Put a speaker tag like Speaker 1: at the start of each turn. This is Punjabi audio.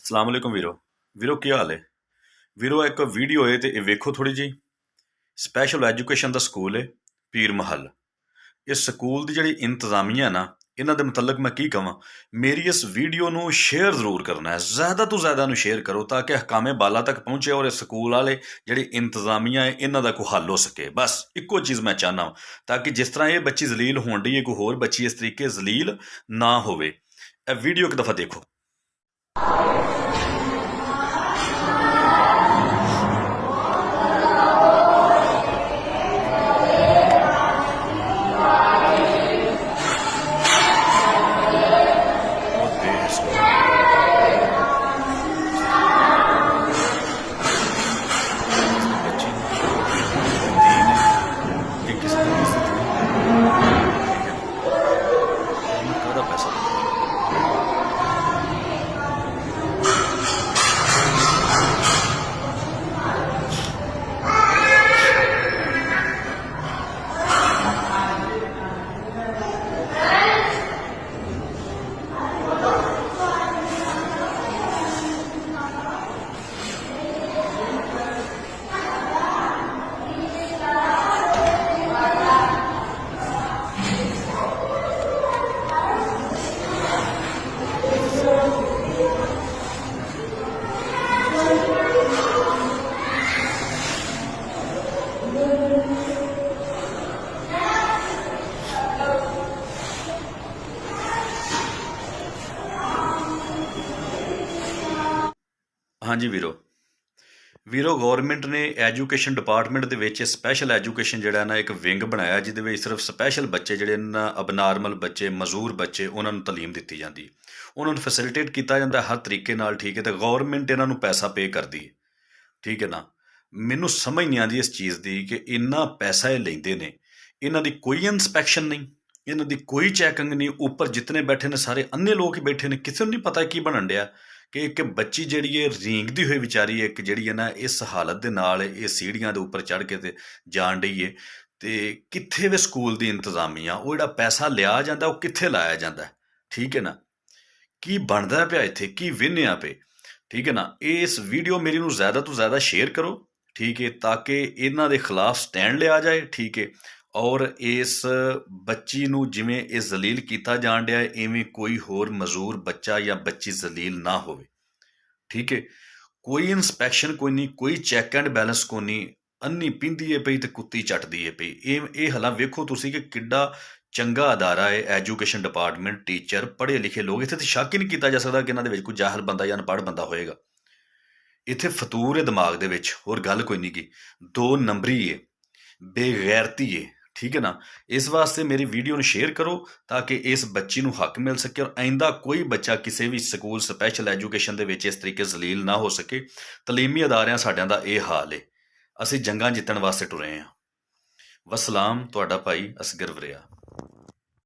Speaker 1: ਅਸਲਾਮ ਵਾਲੇਕੁਮ ਵੀਰੋ ਕੀ ਹਾਲ ਹੈ। ਵੀਰੋ ਇੱਕ ਵੀਡੀਓ ਹੈ ਤੇ ਇਹ ਵੇਖੋ ਥੋੜੀ ਜੀ। ਸਪੈਸ਼ਲ ਐਜੂਕੇਸ਼ਨ ਦਾ ਸਕੂਲ ਹੈ ਪੀਰ ਮਹੱਲ। ਇਸ ਸਕੂਲ ਦੀ ਜਿਹੜੀ ਇੰਤਜ਼ਾਮੀਆ ਨਾ, ਇਹਨਾਂ ਦੇ ਮੁਤਲਕ ਮੈਂ ਕੀ ਕਹਾਂ। ਮੇਰੀ ਇਸ ਵੀਡੀਓ ਨੂੰ ਸ਼ੇਅਰ ਜ਼ਰੂਰ ਕਰਨਾ ਹੈ, ਜ਼ਿਆਦਾ ਤੋਂ ਜ਼ਿਆਦਾ ਨੂੰ ਸ਼ੇਅਰ ਕਰੋ ਤਾਂ ਕਿ ਹਕਾਮੇ ਬਾਲਾ ਤੱਕ ਪਹੁੰਚੇ ਔਰ ਇਸ ਸਕੂਲ ਵਾਲੇ ਜਿਹੜੀ ਇੰਤਜ਼ਾਮੀਆ ਹੈ ਇਹਨਾਂ ਦਾ ਕੋਈ ਹੱਲ ਹੋ ਸਕੇ। ਬਸ ਇੱਕੋ ਚੀਜ਼ ਮੈਂ ਚਾਹੁੰਦਾ ਤਾਂ ਕਿ ਜਿਸ ਤਰ੍ਹਾਂ ਇਹ ਬੱਚੀ ਜ਼ਲੀਲ ਹੋਣ ਡਈ ਹੈ ਕੋਈ ਹੋਰ ਬੱਚੀ ਇਸ ਤਰੀਕੇ ਜ਼ਲੀਲ ਨਾ ਹੋਵੇ। ਇਹ ਵੀਡੀਓ ਇੱਕ ਦਫਾ ਦੇਖੋ। ਹਾਂਜੀ ਵੀਰੋ ਗੌਰਮੈਂਟ ਨੇ ਐਜੂਕੇਸ਼ਨ ਡਿਪਾਰਟਮੈਂਟ ਦੇ ਵਿੱਚ ਸਪੈਸ਼ਲ ਐਜੂਕੇਸ਼ਨ ਜਿਹੜਾ ਨਾ ਇੱਕ ਵਿੰਗ ਬਣਾਇਆ, ਜਿਹਦੇ ਵਿੱਚ ਸਿਰਫ ਸਪੈਸ਼ਲ ਬੱਚੇ ਜਿਹੜੇ ਨਾ ਅਬਨਾਰਮਲ ਬੱਚੇ, ਮਜ਼ਦੂਰ ਬੱਚੇ, ਉਹਨਾਂ ਨੂੰ ਤਾਲੀਮ ਦਿੱਤੀ ਜਾਂਦੀ, ਉਹਨਾਂ ਨੂੰ ਫੈਸਿਲਿਟੇਟ ਕੀਤਾ ਜਾਂਦਾ ਹਰ ਤਰੀਕੇ ਨਾਲ। ਠੀਕ ਹੈ, ਤੇ ਗੌਰਮੈਂਟ ਇਹਨਾਂ ਨੂੰ ਪੈਸਾ ਪੇ ਕਰਦੀ ਹੈ। ਠੀਕ ਹੈ ਨਾ, ਮੈਨੂੰ ਸਮਝ ਨਹੀਂ ਆਉਂਦੀ ਇਸ ਚੀਜ਼ ਦੀ ਕਿ ਇੰਨਾ ਪੈਸਾ ਇਹ ਲੈਂਦੇ ਨੇ, ਇਹਨਾਂ ਦੀ ਕੋਈ ਇਨਸਪੈਕਸ਼ਨ ਨਹੀਂ, ਇਹਨਾਂ ਦੀ ਕੋਈ ਚੈਕਿੰਗ ਨਹੀਂ। ਉੱਪਰ ਜਿਤਨੇ ਬੈਠੇ ਨੇ ਸਾਰੇ ਅੰਨੇ ਲੋਕ ਹੀ ਬੈਠੇ ਨੇ, ਕਿਸੇ ਨੂੰ ਨਹੀਂ ਪਤਾ ਕੀ ਬਣਨ ਡਿਆ। ਕਿ ਇੱਕ ਬੱਚੀ ਜਿਹੜੀ ਹੈ ਰੀਂਗਦੀ ਹੋਈ ਵਿਚਾਰੀ ਇੱਕ ਜਿਹੜੀ ਹੈ ਨਾ ਇਸ ਹਾਲਤ ਦੇ ਨਾਲ ਇਹ ਸੀੜੀਆਂ ਦੇ ਉੱਪਰ ਚੜ੍ਹ ਕੇ ਤੇ ਜਾਣ ਡਈ ਹੈ। ਤੇ ਕਿੱਥੇ ਵੇ ਸਕੂਲ ਦੀ ਇੰਤਜ਼ਾਮੀਆ? ਉਹ ਜਿਹੜਾ ਪੈਸਾ ਲਿਆ ਜਾਂਦਾ ਉਹ ਕਿੱਥੇ ਲਾਇਆ ਜਾਂਦਾ? ਠੀਕ ਹੈ ਨਾ, ਕੀ ਬਣਦਾ ਪਿਆ ਇੱਥੇ, ਕੀ ਵਿੰਨਿਆ ਪਏ? ਠੀਕ ਹੈ ਨਾ, ਇਸ ਵੀਡੀਓ ਮੇਰੀ ਨੂੰ ਜ਼ਿਆਦਾ ਤੋਂ ਜ਼ਿਆਦਾ ਸ਼ੇਅਰ ਕਰੋ। ਠੀਕ ਹੈ, ਤਾਂ ਕਿ ਇਹਨਾਂ ਦੇ ਖਿਲਾਫ ਸਟੈਂਡ ਲਿਆ ਜਾਏ। ਠੀਕ ਹੈ, ਔਰ ਇਸ ਬੱਚੀ ਨੂੰ ਜਿਵੇਂ ਇਹ ਜ਼ਲੀਲ ਕੀਤਾ ਜਾਣ ਡਿਆ ਇਵੇਂ ਕੋਈ ਹੋਰ ਮਜ਼ਦੂਰ ਬੱਚਾ ਜਾਂ ਬੱਚੀ ਜ਼ਲੀਲ ਨਾ ਹੋਵੇ। ਠੀਕ ਹੈ, ਕੋਈ ਇਨਸਪੈਕਸ਼ਨ ਕੋਈ ਨਹੀਂ, ਕੋਈ ਚੈੱਕ ਐਂਡ ਬੈਲੈਂਸ ਕੋਈ ਨਹੀਂ। ਅੰਨੀ ਪੀਂਦੀ ਹੈ ਪਈ ਤੇ ਕੁੱਤੀ ਚੱਟਦੀ ਹੈ ਪਈ। ਇਹ ਹਾਲਾਂ ਵੇਖੋ ਤੁਸੀਂ ਕਿ ਕਿੱਡਾ ਚੰਗਾ ਅਦਾਰਾ ਹੈ ਐਜੂਕੇਸ਼ਨ ਡਿਪਾਰਟਮੈਂਟ। ਟੀਚਰ ਪੜ੍ਹੇ ਲਿਖੇ ਲੋਕ, ਇੱਥੇ ਤਾਂ ਸ਼ੱਕ ਹੀ ਨਹੀਂ ਕੀਤਾ ਜਾ ਸਕਦਾ ਕਿ ਇਹਨਾਂ ਦੇ ਵਿੱਚ ਕੋਈ ਜਾਹਲ ਬੰਦਾ ਜਾਂ ਅਨਪੜ੍ਹ ਬੰਦਾ ਹੋਏਗਾ। ਇੱਥੇ ਫਤੂਰ ਹੈ ਦਿਮਾਗ ਦੇ ਵਿੱਚ, ਹੋਰ ਗੱਲ ਕੋਈ ਨਹੀਂ ਗੀ। 2 ਨੰਬਰੀ ਹੈ, ਬੇਗੈਰਤੀ ਹੈ। ਠੀਕ ਹੈ ਨਾ, ਇਸ ਵਾਸਤੇ ਮੇਰੀ ਵੀਡੀਓ ਨੂੰ ਸ਼ੇਅਰ ਕਰੋ ਤਾਂ ਕਿ ਇਸ ਬੱਚੀ ਨੂੰ ਹੱਕ ਮਿਲ ਸਕੇ ਔਰ ਆਇੰਦਾ ਕੋਈ ਬੱਚਾ ਕਿਸੇ ਵੀ ਸਕੂਲ ਸਪੈਸ਼ਲ ਐਜੂਕੇਸ਼ਨ ਦੇ ਵਿੱਚ ਇਸ ਤਰੀਕੇ ਜ਼ਲੀਲ ਨਾ ਹੋ ਸਕੇ। ਤਲੀਮੀ ਅਦਾਰਿਆਂ ਸਾਡਿਆਂ ਦਾ ਇਹ ਹਾਲ ਹੈ, ਅਸੀਂ ਜੰਗਾਂ ਜਿੱਤਣ ਵਾਸਤੇ ਟੁਰੇ ਹਾਂ। ਵਸਲਾਮ, ਤੁਹਾਡਾ ਭਾਈ ਅਸਗਰ ਵਰਿਆ।